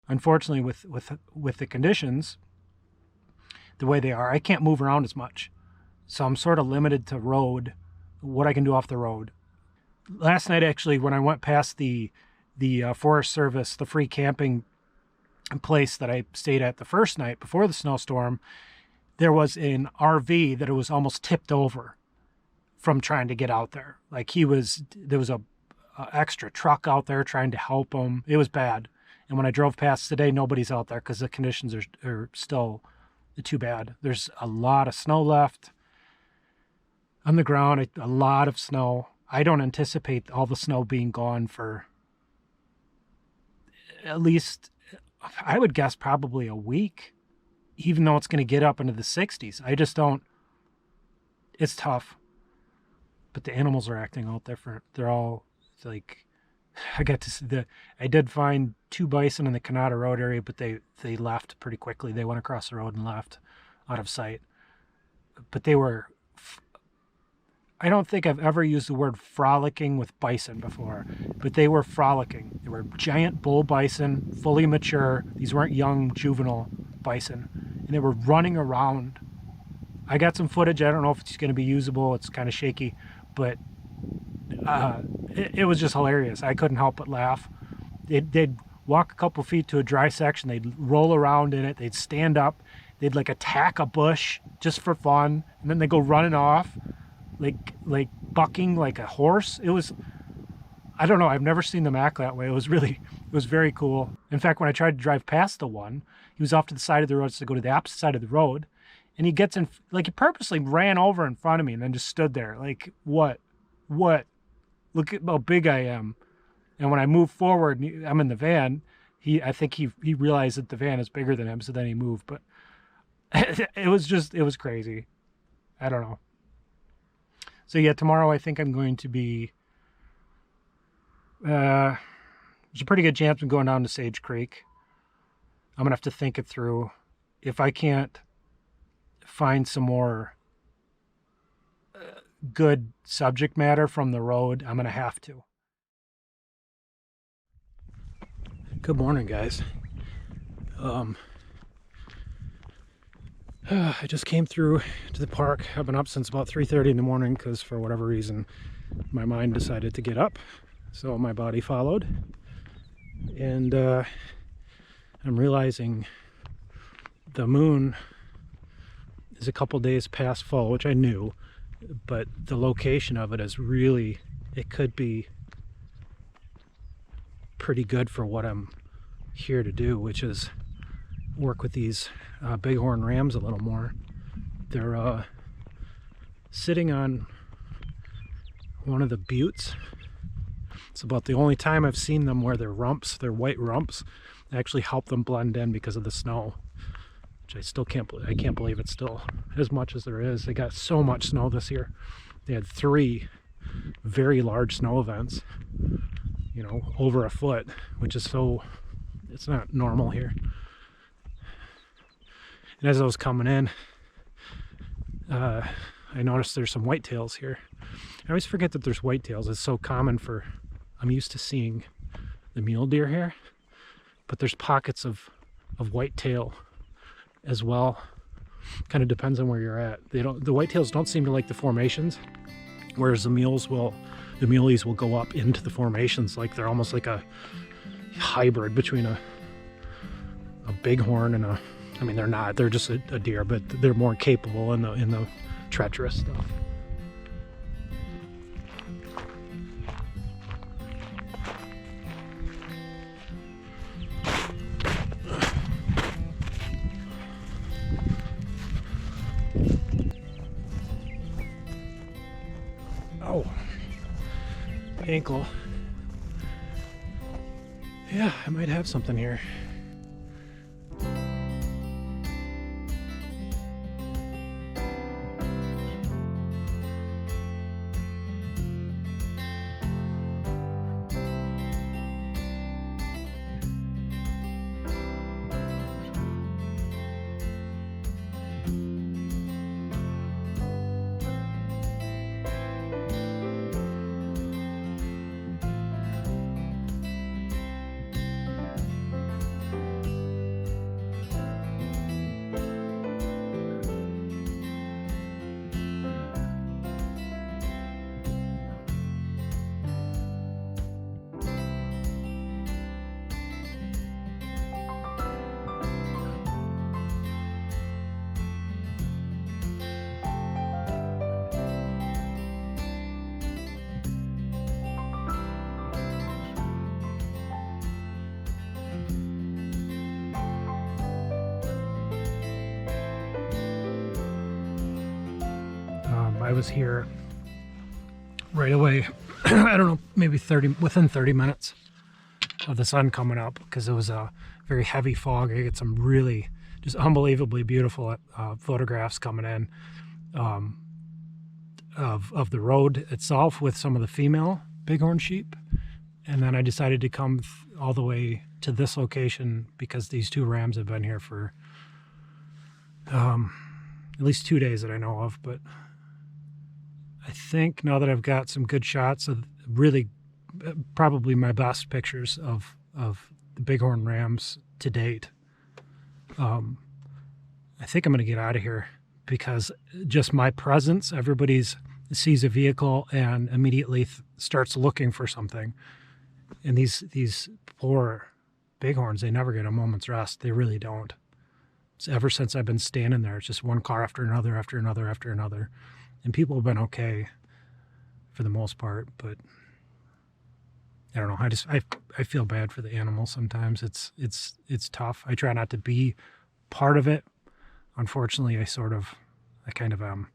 Unfortunately, with the conditions the way they are, I can't move around as much. So I'm sort of limited to road, what I can do off the road. Last night, actually, when I went past the Forest Service, the free camping place that I stayed at the first night before the snowstorm, there was an RV that it was almost tipped over from trying to get out there. Like there was a extra truck out there trying to help him. It was bad. And when I drove past today, nobody's out there because the conditions are still too bad. There's a lot of snow left on the ground, a lot of snow. I don't anticipate all the snow being gone for at least, I would guess, probably a week, even though it's going to get up into the 60s. I just don't, it's tough. But the animals are acting out different. They're all like, I did find 2 bison in the Kanata Road area, but they left pretty quickly. They went across the road and left out of sight. But they were, I don't think I've ever used the word frolicking with bison before, but they were frolicking. They were giant bull bison, fully mature. These weren't young juvenile bison, and they were running around. I got some footage. I don't know if it's going to be usable. It's kind of shaky, but it was just hilarious. I couldn't help but laugh. They'd walk a couple feet to a dry section. They'd roll around in it. They'd stand up. They'd like attack a bush just for fun, and then they go running off, like bucking like a horse. It was, I don't know. I've never seen them act that way. It was very cool. In fact, when I tried to drive past the one, he was off to the side of the road to go to the opposite side of the road, and he gets in, like he purposely ran over in front of me and then just stood there. Like, what? Look at how big I am. And when I move forward, I'm in the van. I think he realized that the van is bigger than him, so then he moved. But it was crazy. I don't know. So yeah, tomorrow I think I'm going to be, there's a pretty good chance I'm going down to Sage Creek. I'm going to have to think it through. If I can't find some more good subject matter from the road, I'm going to have to. Good morning, guys. I just came through to the park. I've been up since about 3:30 in the morning because for whatever reason my mind decided to get up, so my body followed. And I'm realizing the moon is a couple days past full, which I knew, but the location of it is really, it could be pretty good for what I'm here to do, which is work with these bighorn rams a little more. They're sitting on one of the buttes. It's about the only time I've seen them where their white rumps actually help them blend in because of the snow, which I still can't believe it's still as much as there is. They got so much snow this year. They had 3 very large snow events, you know, over a foot, which is it's not normal here. And as I was coming in, I noticed there's some whitetails here. I always forget that there's whitetails. It's so common I'm used to seeing the mule deer here, but there's pockets of whitetail as well. Kind of depends on where you're at. The whitetails don't seem to like the formations, whereas the muleys will go up into the formations, like they're almost like a hybrid between a bighorn and I mean, they're not. They're just a deer, but they're more capable in the treacherous stuff. Oh, my ankle. Yeah, I might have something here. I was here right away. I don't know, maybe within 30 minutes of the sun coming up, because it was a very heavy fog. I get some really just unbelievably beautiful photographs coming in of the road itself with some of the female bighorn sheep. And then I decided to come all the way to this location because these two rams have been here for at least 2 days that I know of. But I think now that I've got some good shots of really probably my best pictures of the bighorn rams to date, I think I'm going to get out of here, because just my presence, everybody sees a vehicle and immediately starts looking for something. And these poor bighorns, they never get a moment's rest. They really don't. So ever since I've been standing there, it's just one car after another, after another, after another. And people have been okay for the most part, but I don't know. I feel bad for the animals sometimes. It's tough. I try not to be part of it. Unfortunately, I kind of am.